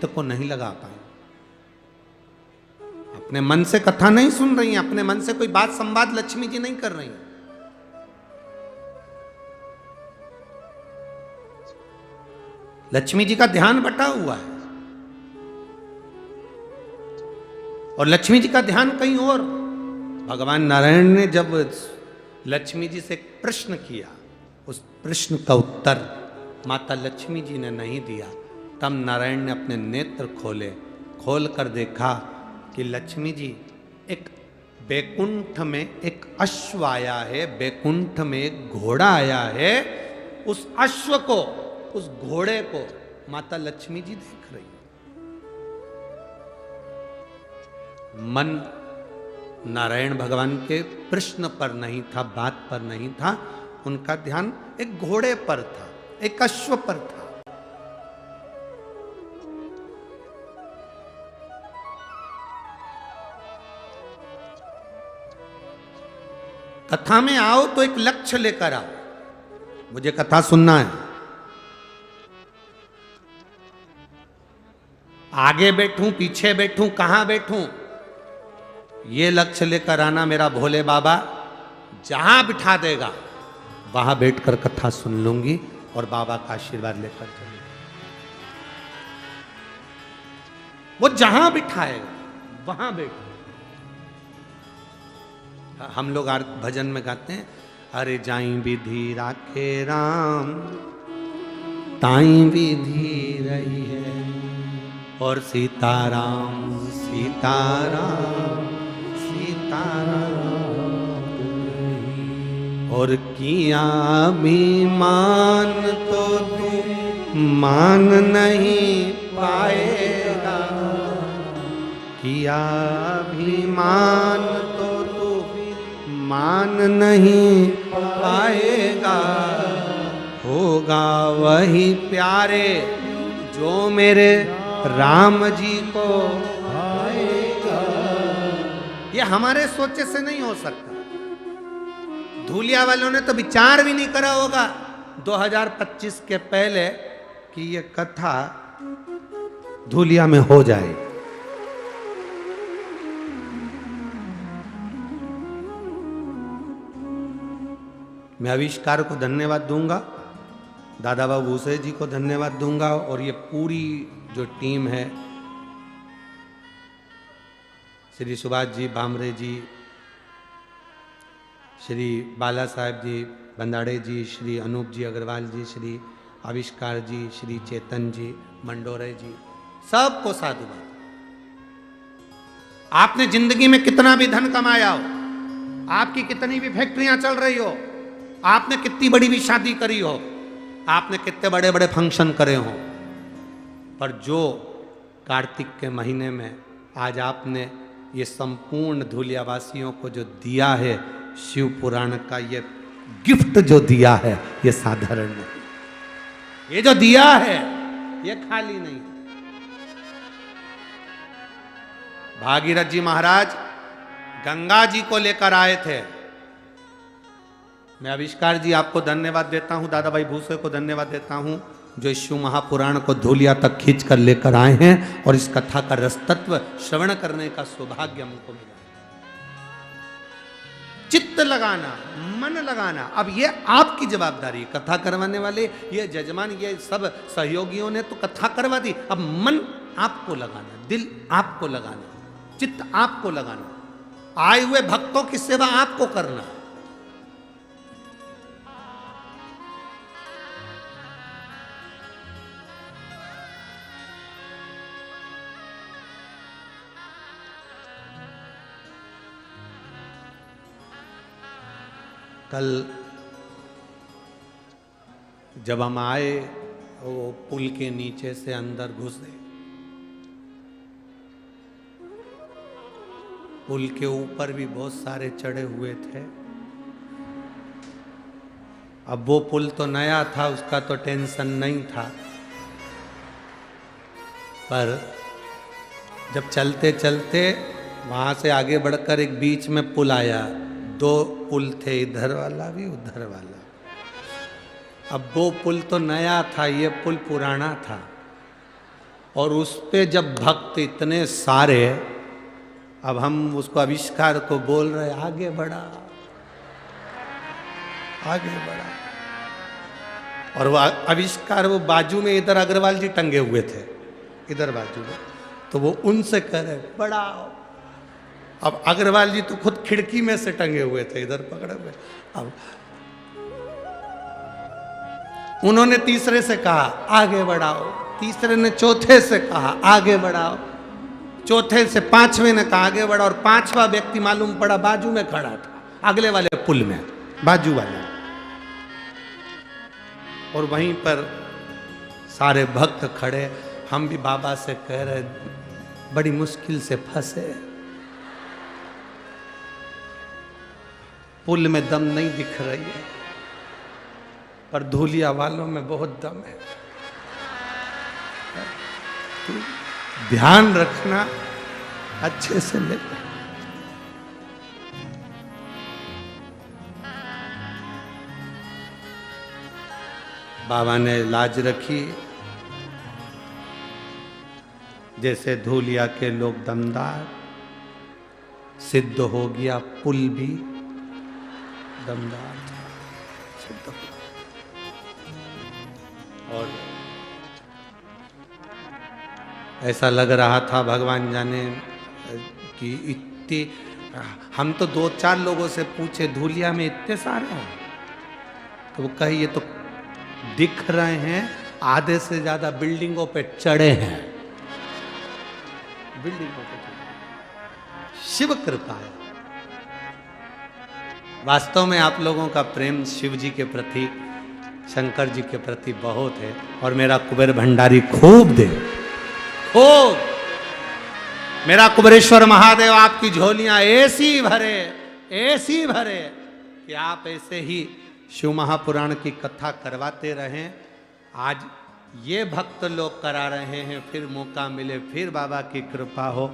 को नहीं लगा पाए, अपने मन से कथा नहीं सुन रही हैं, अपने मन से कोई बात संवाद लक्ष्मी जी नहीं कर रही हैं। लक्ष्मी जी का ध्यान बटा हुआ है और लक्ष्मी जी का ध्यान कहीं और। भगवान नारायण ने जब लक्ष्मी जी से एक प्रश्न किया, उस प्रश्न का उत्तर माता लक्ष्मी जी ने नहीं दिया, तब नारायण ने अपने नेत्र खोले, खोल कर देखा कि लक्ष्मी जी एक बैकुंठ में एक अश्व आया है, बैकुंठ में एक घोड़ा आया है, उस अश्व को, उस घोड़े को माता लक्ष्मी जी देख रही है। मन नारायण भगवान के प्रश्न पर नहीं था, बात पर नहीं था, उनका ध्यान एक घोड़े पर था, एक अश्व पर था। कथा में आओ तो एक लक्ष्य लेकर आओ, मुझे कथा सुनना है, आगे बैठूं पीछे बैठूं कहां बैठूं, ये लक्ष्य लेकर आना। मेरा भोले बाबा जहां बिठा देगा वहां बैठकर कथा सुन लूंगी और बाबा का आशीर्वाद लेकर चलूंगी। वो जहां बिठाएगा वहां बैठो। हम लोग भजन में गाते हैं, अरे जाई विधि राखे राम ताई विधि रही है, और सीताराम सीताराम सीताराम, और किया अभिमान तो तू मान नहीं पाएगा, किया अभिमान तो तू मान नहीं पाएगा, होगा वही प्यारे जो मेरे राम जी को पाएगा। ये हमारे सोचे से नहीं हो सकता। धूलिया वालों ने तो विचार भी नहीं करा होगा 2025 के पहले कि ये कथा धूलिया में हो जाए। मैं आविष्कार को धन्यवाद दूंगा, दादा बाबू भूसे जी को धन्यवाद दूंगा, और ये पूरी जो टीम है, श्री सुभाष जी भामरे जी, श्री बाला साहेब जी बंदाड़े जी, श्री अनूप जी अग्रवाल जी, श्री आविष्कार जी, श्री चेतन जी मंडोरे जी, सबको साधुवाद। आपने जिंदगी में कितना भी धन कमाया हो, आपकी कितनी भी फैक्ट्रियां चल रही हो, आपने कितनी बड़ी भी शादी करी हो, आपने कितने बड़े बड़े फंक्शन करे हो, पर जो कार्तिक के महीने में आज आपने ये संपूर्ण धूलियावासियों को जो दिया है, शिव पुराण का ये गिफ्ट जो दिया है, ये साधारण नहीं। ये जो दिया है ये खाली नहीं। भागीरथ जी महाराज गंगा जी को लेकर आए थे। मैं आविष्कार जी आपको धन्यवाद देता हूं, दादा भाई भूसे को धन्यवाद देता हूं, जो शिव महापुराण को धूलिया तक खींच कर लेकर आए हैं और इस कथा का रसतत्व श्रवण करने का सौभाग्य हमको मिला। चित्त लगाना, मन लगाना, अब ये आपकी जवाबदारी। कथा करवाने वाले ये जजमान, ये सब सहयोगियों ने तो कथा करवा दी, अब मन आपको लगाना, दिल आपको लगाना, चित्त आपको लगाना, आए हुए भक्तों की सेवा आपको करना। कल जब हम आए, वो पुल के नीचे से अंदर घुसे, पुल के ऊपर भी बहुत सारे चढ़े हुए थे। अब वो पुल तो नया था, उसका तो टेंशन नहीं था, पर जब चलते चलते वहां से आगे बढ़कर एक बीच में पुल आया, दो पुल थे, इधर वाला भी उधर वाला। अब वो पुल तो नया था, ये पुल पुराना था। और उस पे जब भक्त इतने सारे, अब हम उसको आविष्कार को बोल रहे आगे बढ़ा, आगे बढ़ा। और वो आविष्कार वो बाजू में इधर अग्रवाल जी टंगे हुए थे, इधर बाजू में, तो वो उनसे कह रहे बढ़ाओ। अब अग्रवाल जी तो खुद खिड़की में से टंगे हुए थे, इधर पकड़े हुए। अब उन्होंने तीसरे से कहा आगे बढ़ाओ, तीसरे ने चौथे से कहा आगे बढ़ाओ, चौथे से पांचवें ने कहा आगे बढ़ाओ, और पांचवा व्यक्ति मालूम पड़ा बाजू में खड़ा था, अगले वाले पुल में, बाजू वाले। और वहीं पर सारे भक्त खड़े, हम भी बाबा से कह रहे बड़ी मुश्किल से फंसे, पुल में दम नहीं दिख रही है, पर धूलिया वालों में बहुत दम है। तो ध्यान रखना, अच्छे से ले। बाबा ने लाज रखी, जैसे धूलिया के लोग दमदार, सिद्ध हो गया पुल भी दमदार सिद्ध हो। और ऐसा लग रहा था भगवान जाने कि इतने, हम तो 2-4 लोगों से पूछे धूलिया में इतने सारे हैं, तो वो कहे ये तो दिख रहे हैं, आधे से ज्यादा बिल्डिंगों पे चढ़े हैं, बिल्डिंगों पे चढ़े। शिव कृपा है। वास्तव में आप लोगों का प्रेम शिव जी के प्रति, शंकर जी के प्रति बहुत है, और मेरा कुबेर भंडारी खूब दे, खूब। मेरा कुबेरेश्वर महादेव आपकी झोलियां ऐसी भरे, ऐसी भरे कि आप ऐसे ही शिव महापुराण की कथा करवाते रहें। आज ये भक्त लोग करा रहे हैं, फिर मौका मिले, फिर बाबा की कृपा हो,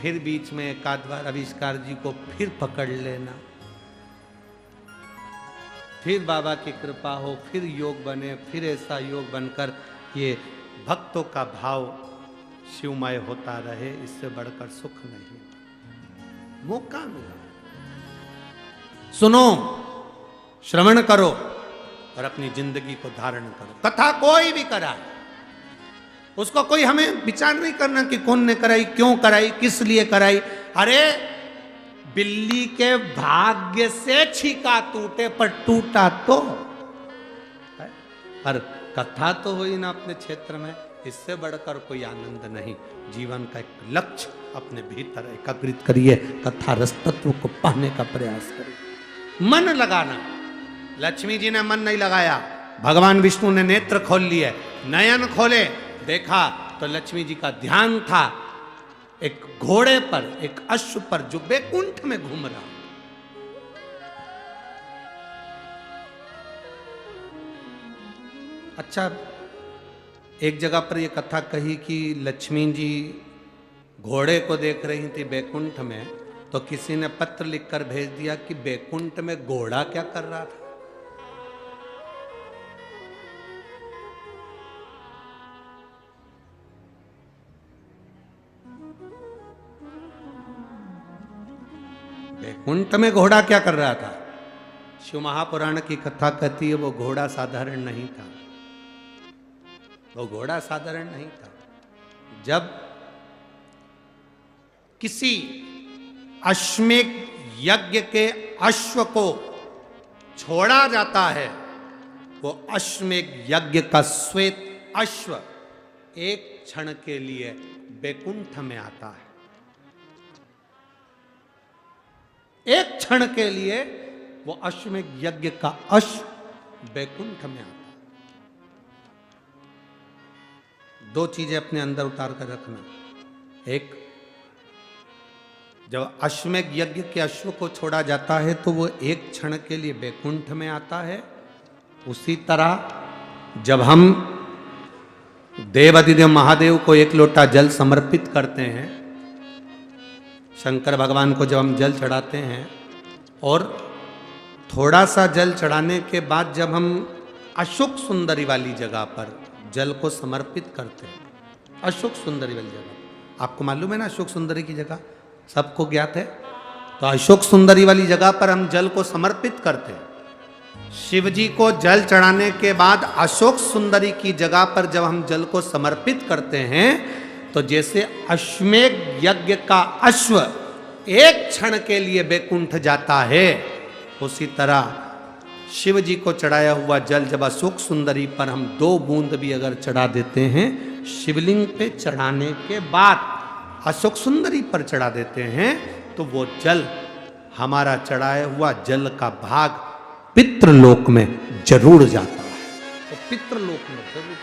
फिर बीच में एक आध बार आविष्कार जी को फिर पकड़ लेना, फिर बाबा की कृपा हो, फिर योग बने, फिर ऐसा योग बनकर ये भक्तों का भाव शिवमय होता रहे, इससे बढ़कर सुख नहीं। मौका मिला, सुनो, श्रवण करो और अपनी जिंदगी को धारण करो। कथा कोई भी कराए, उसको कोई हमें विचार नहीं करना कि कौन ने कराई, क्यों कराई, किस लिए कराई। अरे बिल्ली के भाग्य से छीका टूटे, पर टूटा तो, पर कथा तो हुई ना अपने क्षेत्र में, इससे बढ़कर कोई आनंद नहीं। जीवन का एक लक्ष्य अपने भीतर एकाग्रित करिए, तथा रस तत्व को पाने का प्रयास करिए। मन लगाना, लक्ष्मी जी ने मन नहीं लगाया, भगवान विष्णु ने नेत्र खोल लिए, नयन खोले, देखा तो लक्ष्मी जी का ध्यान था एक घोड़े पर, एक अश्व पर, जो बैकुंठ में घूम रहा। अच्छा, एक जगह पर यह कथा कही कि लक्ष्मी जी घोड़े को देख रही थी बैकुंठ में, तो किसी ने पत्र लिखकर भेज दिया कि बैकुंठ में घोड़ा क्या कर रहा था। बैकुंठ में घोड़ा क्या कर रहा था? शिव महापुराण की कथा कहती है वो घोड़ा साधारण नहीं था, वो घोड़ा साधारण नहीं था। जब किसी अश्वमेध यज्ञ के अश्व को छोड़ा जाता है, वो अश्वमेध यज्ञ का श्वेत अश्व एक क्षण के लिए बैकुंठ में आता है। एक क्षण के लिए वो अश्वमेध यज्ञ का अश्व बैकुंठ में आता है। दो चीजें अपने अंदर उतार कर रखना। एक, जब अश्वमेध यज्ञ के अश्व को छोड़ा जाता है तो वो एक क्षण के लिए बैकुंठ में आता है। उसी तरह जब हम देवाधिदेव महादेव को एक लोटा जल समर्पित करते हैं, शंकर भगवान को जब हम जल चढ़ाते हैं, और थोड़ा सा जल चढ़ाने के बाद जब हम अशोक सुंदरी वाली जगह पर जल को समर्पित करते हैं, अशोक सुंदरी वाली जगह। आपको मालूम है ना अशोक सुंदरी की जगह, सबको ज्ञात है। तो अशोक सुंदरी वाली जगह पर हम जल को समर्पित करते हैं। शिव जी को जल चढ़ाने के बाद अशोक सुंदरी की जगह पर जब हम जल को समर्पित करते हैं तो जैसे अश्वमेघ यज्ञ का अश्व एक क्षण के लिए बैकुंठ जाता है, उसी तरह शिव जी को चढ़ाया हुआ जल जब अशोक सुंदरी पर हम 2 बूंद भी अगर चढ़ा देते हैं, शिवलिंग पे चढ़ाने के बाद अशोक सुंदरी पर चढ़ा देते हैं, तो वो जल हमारा चढ़ाया हुआ जल का भाग पितृलोक में जरूर जाता है। तो पितृलोक में जरूर